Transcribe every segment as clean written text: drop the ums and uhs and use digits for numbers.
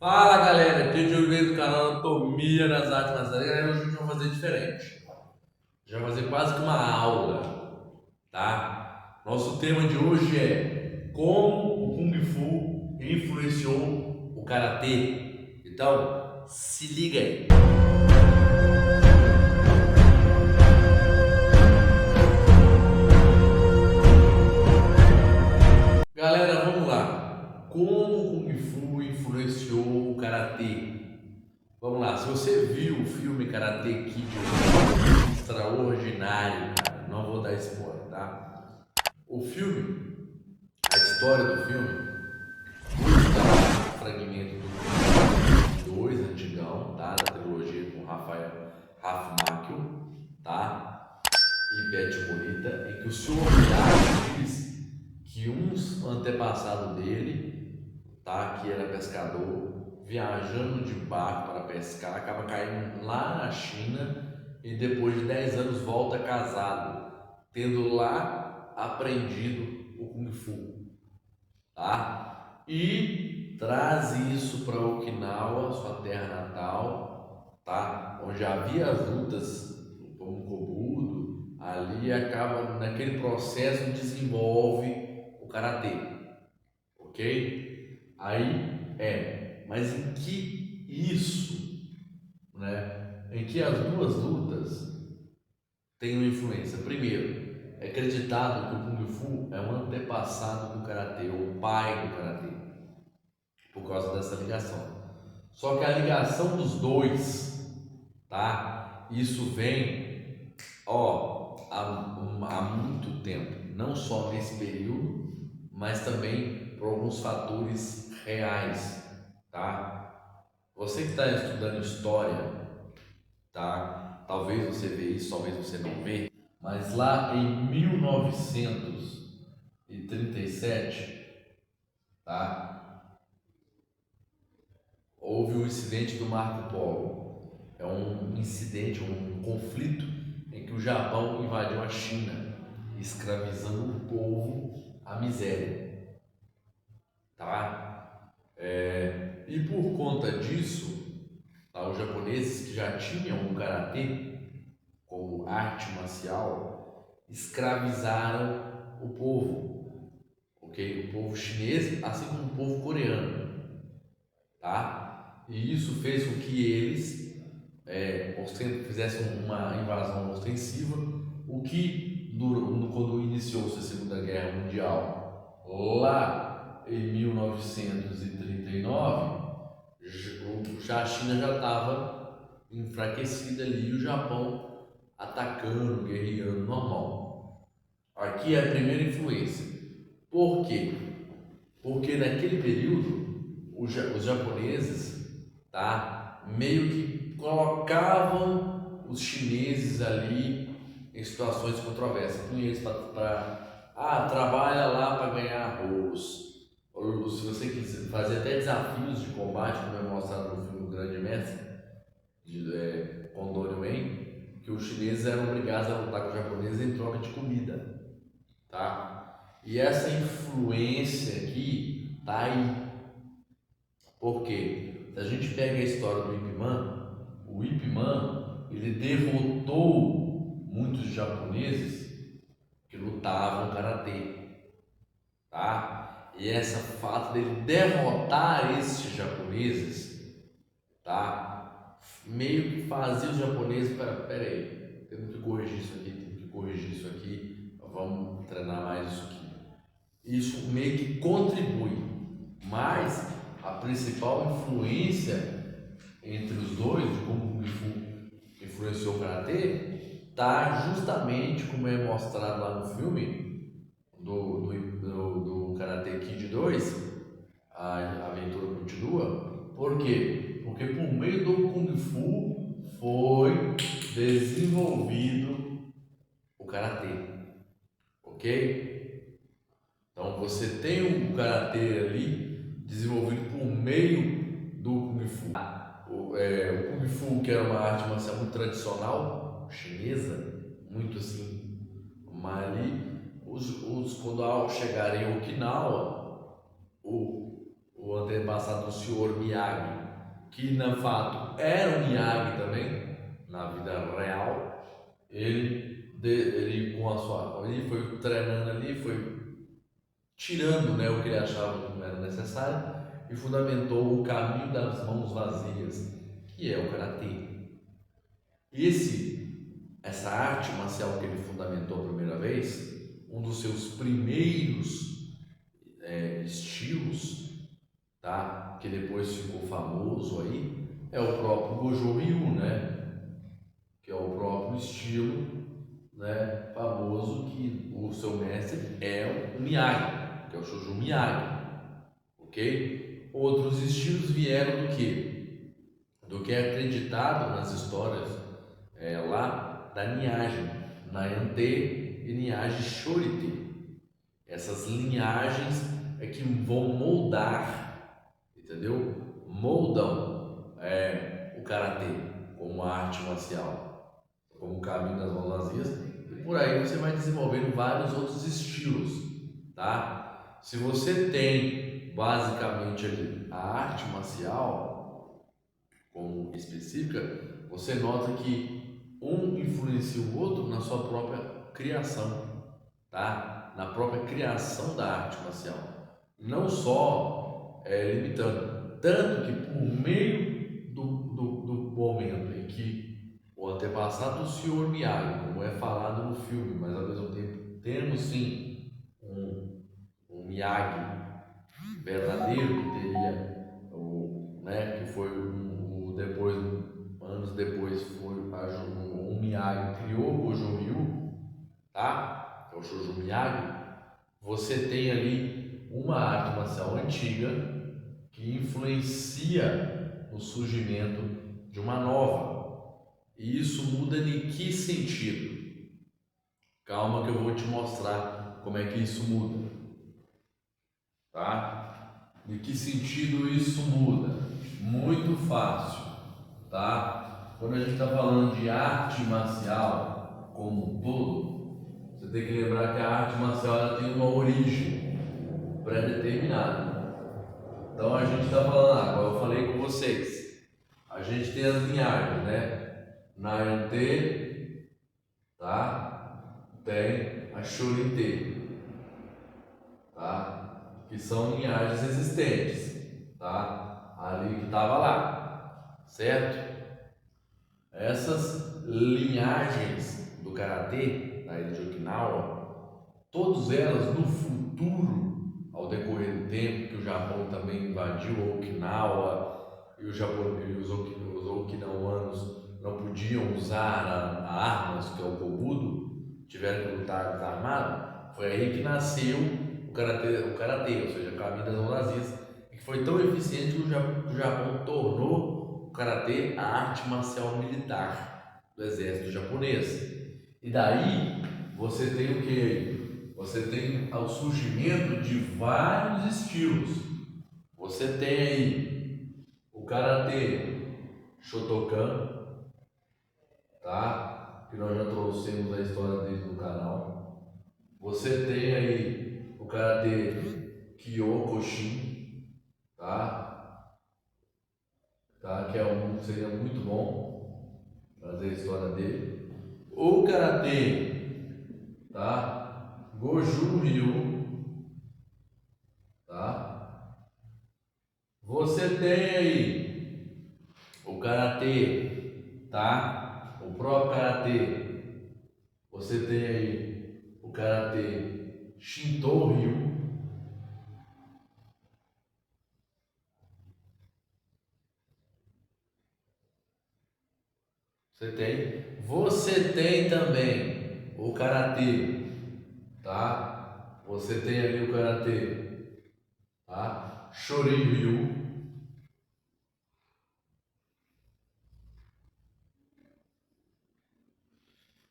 Fala galera, aqui é o Diogo Veio do canal Anatomia das Artes Marciais. Galera, hoje a gente vai fazer diferente. A gente vai fazer quase que uma aula, tá? Nosso tema de hoje é como o Kung Fu influenciou o Karatê. Então, se liga aí. Galera, vamos lá. Como o Kung Fu influenciou o Karatê? Vamos lá, se você viu o filme Karate Kid, é extraordinário, cara. Não vou dar spoiler, tá? O filme, a história do filme, um fragmento do 2 antigão, tá? Da trilogia com Ralph Macchio, tá? E Beth Morita, em que o senhor Miyagi diz que uns antepassados dele, tá? Que era pescador, viajando de barco para pescar, acaba caindo lá na China e depois de 10 anos volta casado, tendo lá aprendido o Kung Fu, tá? E traz isso para Okinawa, sua terra natal, tá? Onde havia as lutas como Kobudo, ali acaba naquele processo desenvolve o karatê, ok? Mas em que isso, né? Em que as duas lutas têm uma influência? Primeiro, é acreditado que o Kung Fu é um antepassado do Karatê, ou o pai do Karatê, por causa dessa ligação. Só que a ligação dos dois, tá? Isso vem, há muito tempo, não só nesse período, mas também por alguns fatores reais, tá? Você que está estudando história, tá? Talvez você vê isso, talvez você não vê, mas lá em 1937, tá? Houve o incidente do Marco Polo. É um incidente, um conflito em que o Japão invadiu a China, escravizando o povo à miséria, tá? E por conta disso, tá, os japoneses que já tinham o karatê como arte marcial escravizaram o povo, ok? O povo chinês, assim como o povo coreano, tá? E isso fez com que eles fizessem uma invasão ostensiva, o que quando iniciou-se a Segunda Guerra Mundial, lá em 1939, já a China já estava enfraquecida ali e o Japão atacando, guerreando normal. Aqui é a primeira influência. Por quê? Porque naquele período os japoneses, tá, meio que colocavam os chineses ali em situações controversas, punham eles para trabalha lá para ganhar arroz. Ou se você quiser fazer até desafios de combate, como é mostrado no filme O Grande Mestre, de Condori Wen, que os chineses eram obrigados a lutar com os japoneses em troca de comida, tá? E essa influência aqui tá aí. Por quê? Se a gente pega a história do Ip Man, o Ip Man, ele derrotou muitos japoneses que lutavam karatê, tá? E essa fato dele derrotar esses japoneses, tá? Meio que fazia os japoneses, pera aí, temos que corrigir isso aqui, temos que corrigir isso aqui, vamos treinar mais isso aqui. Isso meio que contribui, mas a principal influência entre os dois, de como o Kung Fu influenciou o Karatê, está justamente como é mostrado lá no filme do Karate Kid 2, a aventura continua. Por quê? Porque por meio do Kung Fu foi desenvolvido o Karatê, ok? Então você tem o karatê ali desenvolvido por meio do Kung Fu. O Kung Fu, que era uma arte marcial muito tradicional, chinesa, muito assim, mas ali, quando ao chegarem em Okinawa, o, o antepassado do Sr. Miyagi, que na fato era um Miyagi também, na vida real. Ele com a sua, ele foi treinando ali, foi tirando, né, o que ele achava que não era necessário e fundamentou o caminho das mãos vazias, que é o karatê. Essa arte marcial que ele fundamentou a primeira vez, um dos seus primeiros estilos, tá? Que depois ficou famoso aí, é o próprio Goju Ryu, né? Que é o próprio estilo, né? Famoso, que o seu mestre é o Miyagi, que é o Shōjō Miyagi, ok? Outros estilos vieram do que? Do que é acreditado nas histórias lá da linhagem Nayante e linhagem Shorite. Essas linhagens é que vão moldar, entendeu? Moldam o karatê como arte marcial, como o caminho das mãos vazias, e por aí você vai desenvolvendo vários outros estilos, tá? Se você tem basicamente ali a arte marcial como específica, você nota que um influencia o outro na sua própria criação, tá? Na própria criação da arte marcial, não só limitando, tanto que por meio do momento em que o antepassado do Sr. Miyagi, como é falado no filme, mas ao mesmo tempo temos sim um Miyagi verdadeiro que teria que foi depois, anos depois, foi um Miyagi criou o Goju Ryu, tá? Que é o Shōjō Miyagi. Você tem ali uma arte marcial antiga que influencia no surgimento de uma nova. E isso muda em que sentido? Calma que eu vou te mostrar como é que isso muda, tá? De que sentido isso muda? Muito fácil, tá? Quando a gente está falando de arte marcial como um todo, você tem que lembrar que a arte marcial ela tem uma origem pré-determinada. Então a gente está falando agora, eu falei com vocês, a gente tem as linhagens, né? Nayante, tá? Tem a Shorite, tá? Que são linhagens existentes, tá? Ali que estava lá, certo? Essas linhagens do karatê da ilha de Okinawa, todas elas no futuro, ao decorrer do tempo que o Japão também invadiu Okinawa e os okinawanos não podiam usar armas, que é o kobudo, tiveram que lutar desarmado, foi aí que nasceu o karatê, ou seja, o caminho das mãos vazias, e que foi tão eficiente que o Japão tornou o karatê a arte marcial militar do exército japonês. E daí você tem o que? Você tem o surgimento de vários estilos. Você tem aí o karatê Shotokan, tá? Que nós já trouxemos a história dele no canal. Você tem aí o karatê Kyokushin, tá? Que seria muito bom trazer a história dele. O karatê, tá? Goju Ryu, tá? Você tem aí o karatê, tá? O próprio karatê. Você tem aí o karatê Shinto Ryu. Você tem também o karatê, tá? Você tem ali o karatê, tá? Shoryu.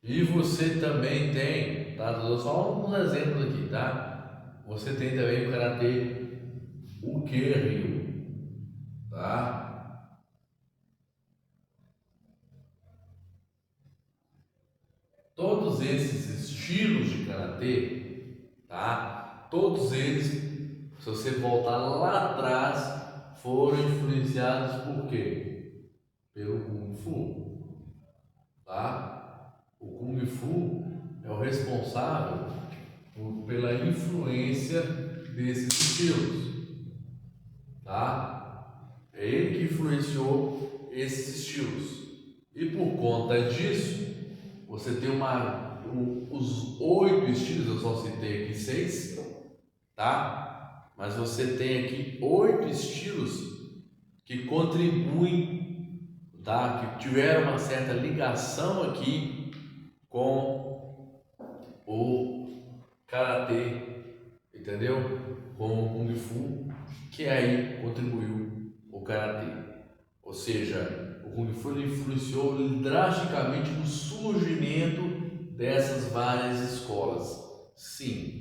E você também tem, tá? Tô dando só alguns exemplos aqui, tá? Você tem também o karatê Uke-ryu, tá? Todos esses estilos de karatê, tá? Todos eles se você voltar lá atrás, foram influenciados por quê? Pelo Kung Fu, tá? O Kung Fu é o responsável pela influência desses estilos, tá? É ele que influenciou esses estilos. E por conta disso, você tem os 8 estilos, eu só citei aqui 6, tá? Mas você tem aqui 8 estilos que contribuem, tá? Que tiveram uma certa ligação aqui com o Karatê, entendeu? Com o Kung Fu, que aí contribuiu o Karatê. Ou seja, o Kung Fu influenciou drasticamente no surgimento dessas várias escolas. Sim,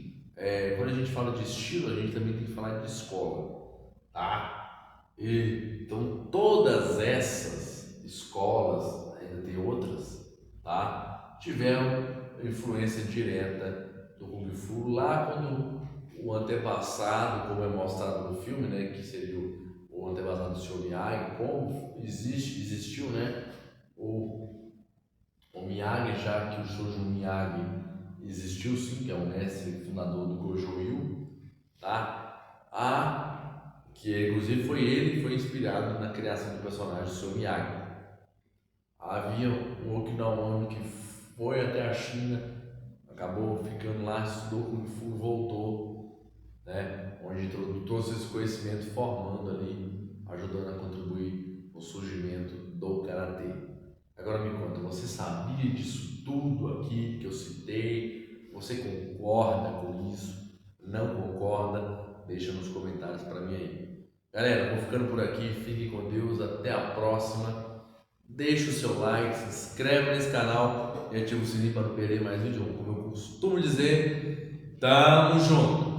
quando a gente fala de estilo, a gente também tem que falar de escola, tá? Então, todas essas escolas, ainda tem outras, tá? Tiveram influência direta do Kung Fu lá quando o antepassado, como é mostrado no filme, né, que seria o antepassado do Sr. Miyagi, como existiu, né, o Miyagi, já que o Shoujo Miyagi existiu sim, que é o mestre fundador do Goju-Ryu, tá? Que inclusive foi ele que foi inspirado na criação do personagem do Sr. Miyagi. Havia um Okinawan que foi até a China, acabou ficando lá, estudou Kung Fu e voltou, né? Onde trouxe esse conhecimento, formando ali, ajudando a contribuir no surgimento do Karatê. Agora me conta, você sabia disso tudo aqui que eu citei? Você concorda com isso? Não concorda? Deixa nos comentários para mim aí. Galera, vou ficando por aqui, fiquem com Deus, até a próxima. Deixa o seu like, se inscreve nesse canal e ativa o sininho para não perder mais vídeo. Como eu costumo dizer, tamo junto!